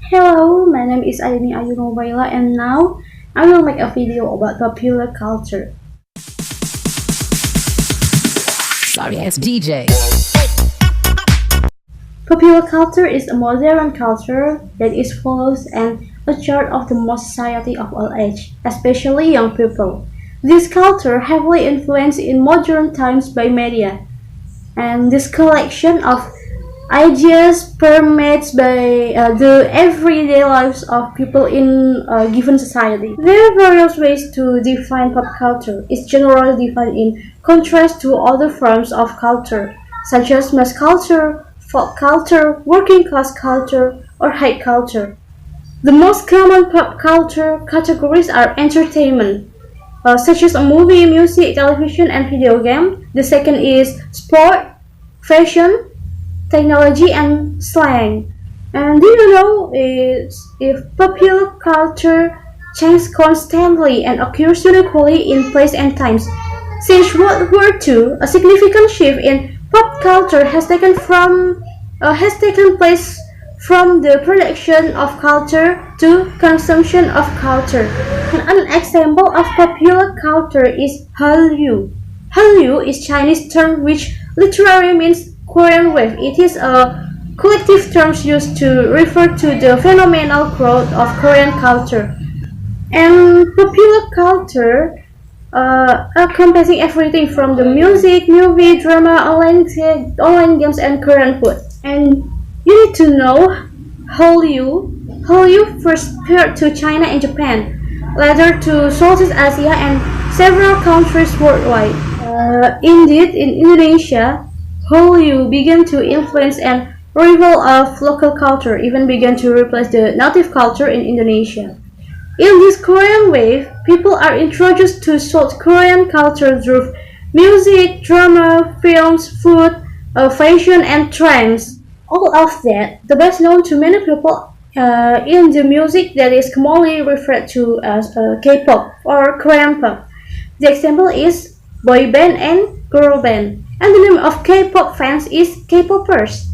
Hello, my name is Aini nouvailla and now I will make a video about popular culture. Sorry ass DJ. Popular culture is a modern culture that is follows and a chart of the most society of all age, especially young people. This culture heavily influenced in modern times by media, and this collection of ideas permeates by the everyday lives of people in a given society. There are various ways to define pop culture. It's generally defined in contrast to other forms of culture, such as mass culture, folk culture, working class culture, or high culture. The most common pop culture categories are entertainment, such as a movie, music, television, and video game. The second is sport, fashion, technology, and slang. And do you know if popular culture changes constantly and occurs uniquely in place and times? Since World War II, a significant shift in pop culture has taken place from the production of culture to consumption of culture. An example of popular culture is Hallyu. Hallyu is Chinese term which literally means Korean wave. It is a collective term used to refer to the phenomenal growth of Korean culture. And popular culture encompassing everything from the music, movie, drama, online games, and Korean food. And you need to know Hallyu. Hallyu first spread to China and Japan, later to Southeast Asia and several countries worldwide. Indeed, in Indonesia, Hallyu began to influence and rival of local culture, even began to replace the native culture in Indonesia. In this Korean wave, people are introduced to South Korean culture through music, drama, films, food, fashion, and trends. All of that, the best known to many people in the music that is commonly referred to as K-pop or Korean pop. The example is boy band and girl band, and the name of K-pop fans is K-popers.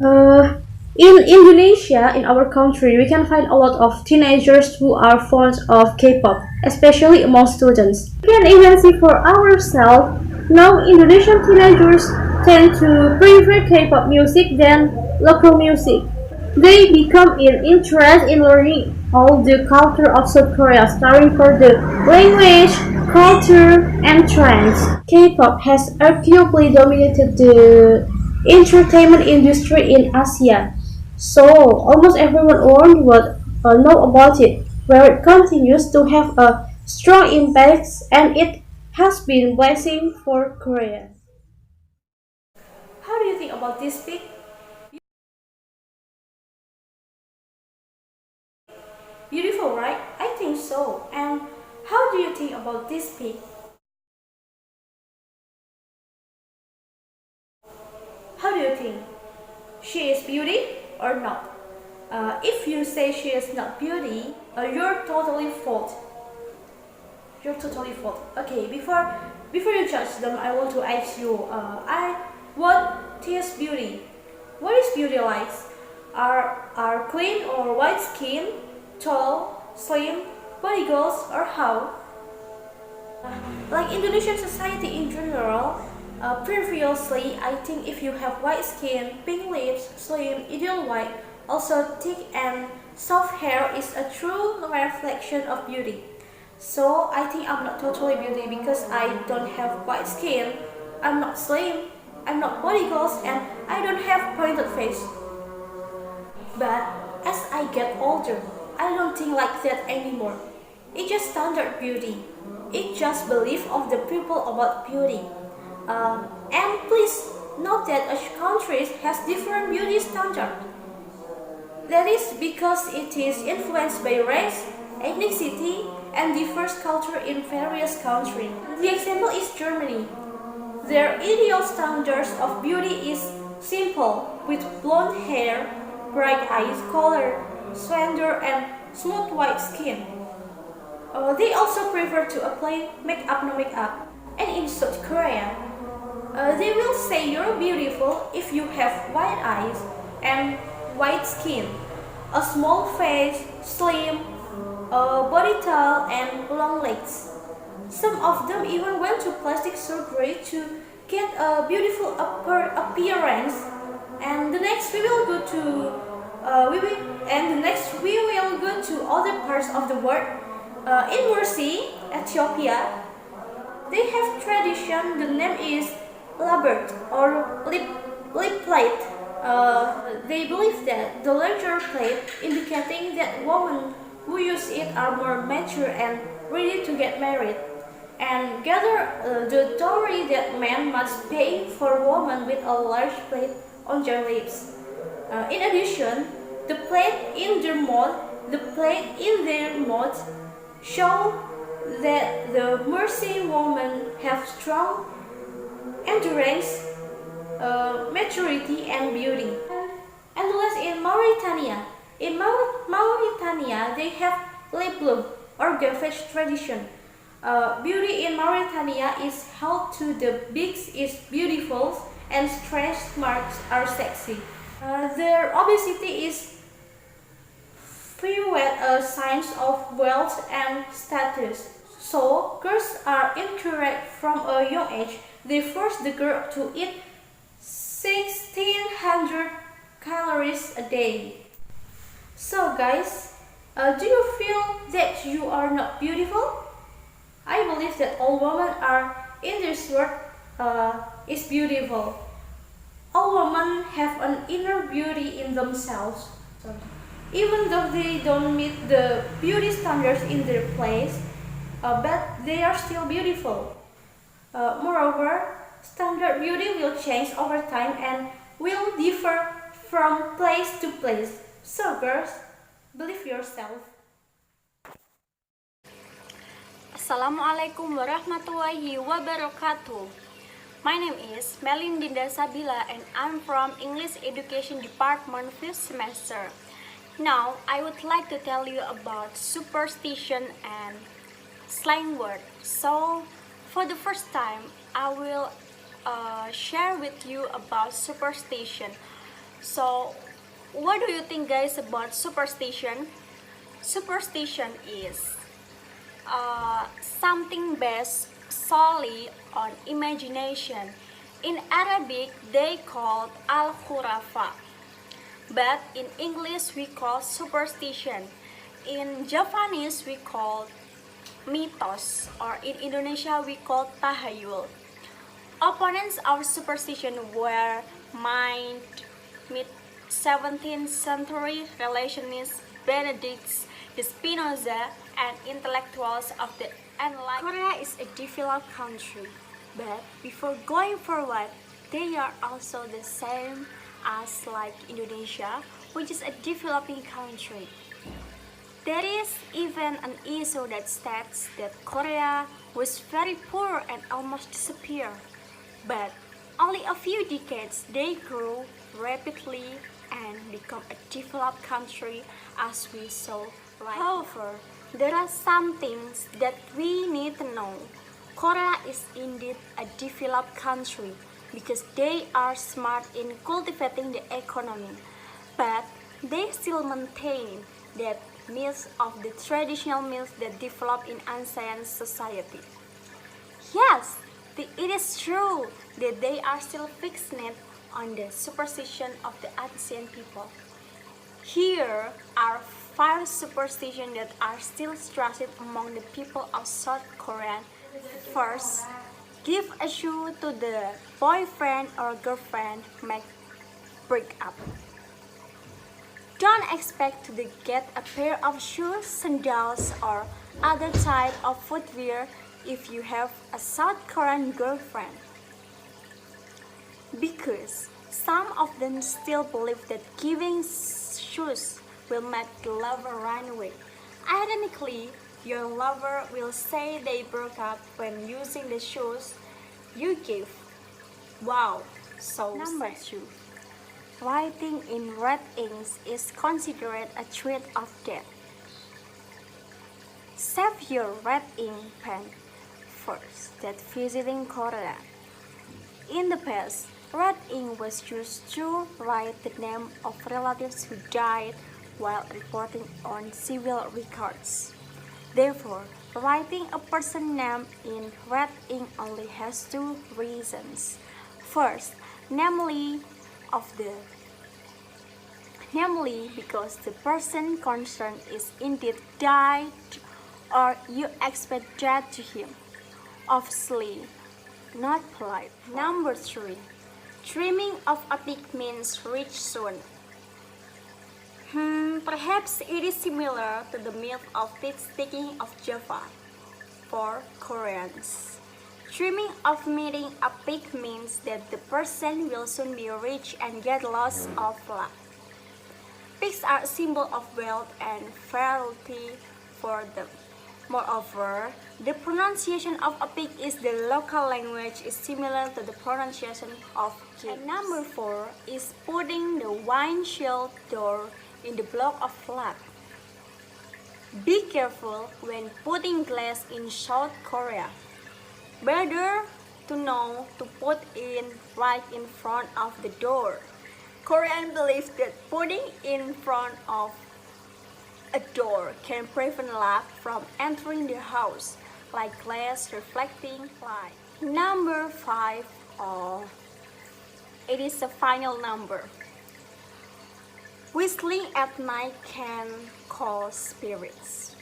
Uh, in Indonesia, in our country, we can find a lot of teenagers who are fond of K-pop, especially among students. We can even see for ourselves, now Indonesian teenagers tend to prefer K-pop music than local music. They become interested in learning all the culture of South Korea, starting for the language, culture, and trends. K-pop has arguably dominated the entertainment industry in Asia, so almost everyone around the world know about it, where it continues to have a strong impact and it has been blessing for Korea. How do you think about this pic? Beautiful, right? I think so. And how do you think about this pic? How do you think? She is beauty or not? If you say she is not beauty, you're totally fault. You're totally fault. Okay, before you judge them, I want to ask you. What is beauty? What is beauty like? Are clean or white skin, tall, slim, body goals, or how? Like Indonesian society in general, previously I think if you have white skin, pink lips, slim, ideal white, also thick and soft hair is a true reflection of beauty. So I think I'm not totally beauty because I don't have white skin, I'm not slim, I'm not body goals, and I don't have pointed face. But as I get older, I don't think like that anymore. It's just standard beauty. It's just belief of the people about beauty. And please note that each country has different beauty standard. That is because it is influenced by race, ethnicity, and diverse culture in various countries. The example is Germany. Their ideal standards of beauty is simple, with blonde hair, bright eyes color, slender and smooth white skin. They also prefer to apply makeup no makeup. And in South Korea, they will say you're beautiful if you have white eyes and white skin. a small face, slim, body tall, and long legs. Some of them even went to plastic surgery to get a beautiful appearance. And the next we will go to other parts of the world. In Morsi, Ethiopia, they have tradition. The name is labert or lip plate. They believe that the larger plate indicating that women who use it are more mature and ready to get married, and gather the dowry that men must pay for women with a large plate on their lips. In addition, the plate in their mouth show that the Mercy women have strong endurance, maturity, and beauty. And last, in Mauritania. In Mauritania, they have liplub or gavage tradition. Beauty in Mauritania is held to the bigs is beautiful and stretch marks are sexy. Their obesity is viewed as signs of wealth and status. So girls are encouraged from a young age. They force the girl to eat 1600 calories a day. So guys, do you feel that you are not beautiful? I believe that all women are in this world is beautiful. All women have an inner beauty in themselves. Even though they don't meet the beauty standards in their place, but they are still beautiful. Moreover, standard beauty will change over time and will differ from place to place. So girls, believe yourself. Assalamualaikum warahmatullahi wabarakatuh. My name is Melin Dinda Sabila and I'm from English Education Department 5th semester. Now, I would like to tell you about superstition and slang word. So, for the first time, I will share with you about superstition. So, what do you think, guys, about superstition? Superstition is something based solely on imagination. In Arabic, they call al-khurafa, but in English we call superstition. In Japanese we call mitos, or in Indonesia we call tahayul. Opponents of superstition were mid-17th century relationists Benedict de Spinoza and intellectuals of the Enlightenment. Korea is a developed country, but before going forward, they are also the same as like Indonesia, which is a developing country. There is even an issue that states that Korea was very poor and almost disappeared, but only a few decades they grew rapidly and become a developed country as we saw right. However, there are some things that we need to know. Korea is indeed a developed country because they are smart in cultivating the economy, but they still maintain that myth of the traditional myths that developed in ancient society. Yes, it is true that they are still fixated on the superstition of the ancient people. Here are 5 superstitions that are still trusted among the people of South Korea. First, give a shoe to the boyfriend or girlfriend make break up. Don't expect to get a pair of shoes, sandals, or other type of footwear if you have a South Korean girlfriend, because some of them still believe that giving shoes will make the lover run away. Ironically, your lover will say they broke up when using the shoes you gave. Wow, so Number 2. Writing in red ink is considered a threat of death. Save your red ink pen first that visiting Korea. In the past, red ink was used to write the name of relatives who died while reporting on civil records. Therefore, writing a person's name in red ink only has two reasons. First, namely because the person concerned is indeed died or you expect that to him. Obviously, not polite. Number 3. Dreaming of a pig means rich soon. Perhaps it is similar to the myth of pig sticking of Java for Koreans. Dreaming of meeting a pig means that the person will soon be rich and get lots of luck. Pigs are a symbol of wealth and fertility for them. Moreover, the pronunciation of a pig in the local language is similar to the pronunciation of kids. And number 4 is putting the windshield door in the block of flat. Be careful when putting glass in South Korea. Better to know to put in right in front of the door. Koreans believe that putting in front of a door can prevent luck from entering the house, like glass reflecting light. Number 5, it is the final number. Whistling at night can call spirits.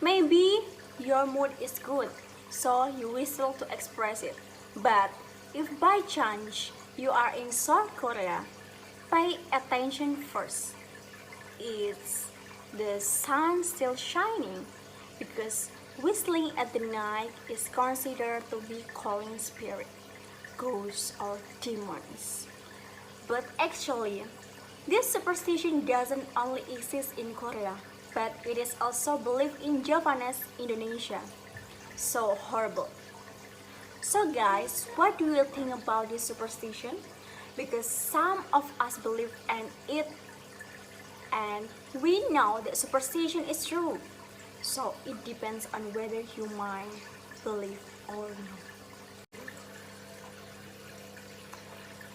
Maybe your mood is good, so you whistle to express it. But if by chance you are in South Korea, pay attention first. Is the sun still shining? Because whistling at the night is considered to be calling spirit, ghosts, or demons. But actually, this superstition doesn't only exist in Korea, but it is also believed in Japanese Indonesia. So horrible. So guys, what do you think about this superstition? Because some of us believe in it, and we know that superstition is true. So it depends on whether you might believe or not.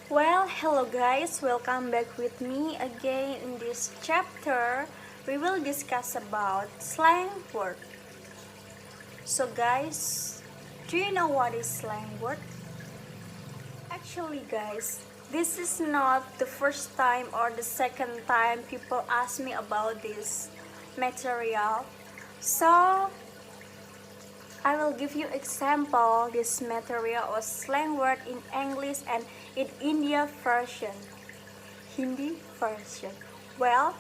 Well, hello guys, welcome back with me again. In this chapter, we will discuss about slang word. So guys, do you know what is slang word? Actually guys, this is not the first time or the second time people ask me about this material. So I will give you example this material or slang word in English and in Hindi version. Well,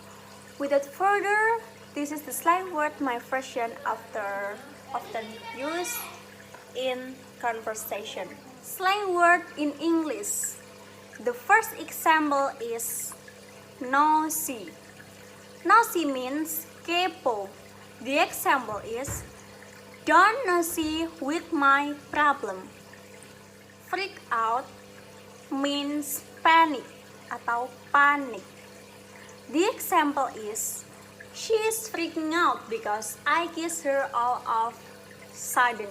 without further, this is the slang word my version often used in conversation. Slang word in English. The first example is nosy. Nosy means kepo. The example is don't nosy with my problem. Freak out means panic atau panik. The example is she is freaking out because I kissed her all of sudden.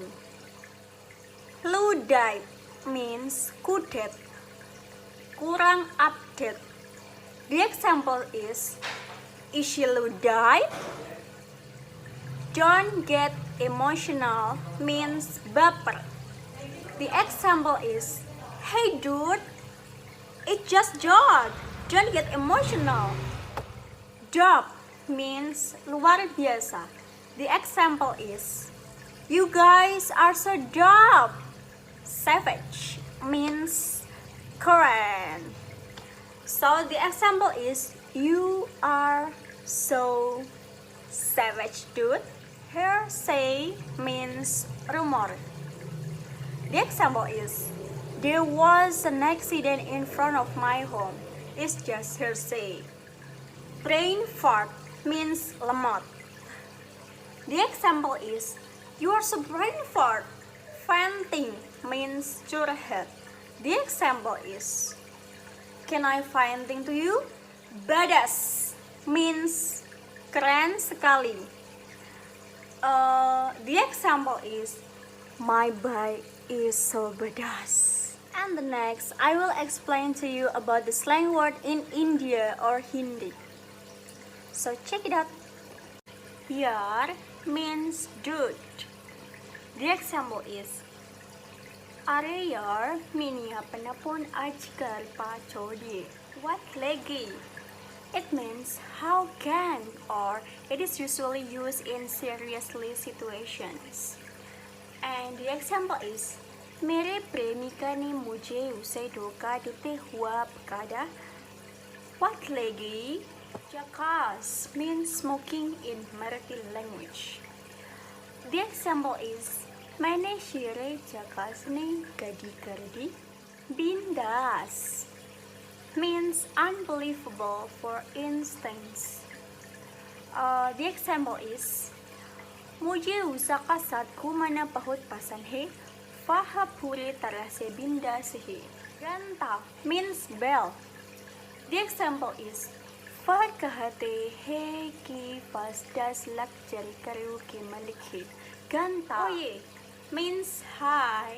Ludaip means kudet, kurang update. The example is she ludaip? Don't get emotional means baper. The example is, hey dude, it's just joke. Don't get emotional. Dope means luar biasa. The example is, you guys are so dope. Savage means keren. So the example is, you are so savage dude. Hearsay means rumor. The example is, there was an accident in front of my home. It's just hearsay. Brain fart means lemot. The example is, you are so brain fart. Fainting means curhat. The example is, can I fainting to you? Badass means keren sekali. The example is, my bike is so badass. And the next, I will explain to you about the slang word in India or Hindi. So check it out. Yar means dude. The example is Are यार मैंने अपना phone आजकल पा छोड़ दिए. What lagi? It means how can, or it is usually used in seriously situations. And the example is मेरे प्रेमिका ने मुझे उसे धोखा देते हुआ पकड़ा. What lagi? Jakas means smoking in Marathi language. The example is मैंने शेरे जकास ने गदी कर दी. Bindas means unbelievable. For instance, the example is मुझे उसका साथ घूमना बहुत पसंद है. वह पूरी तरह से बिंदास है. Ganta means bell. The example is वह कहते हैं कि बस 10 लाख जारी करोड़ के मालिक है. Ganta means high.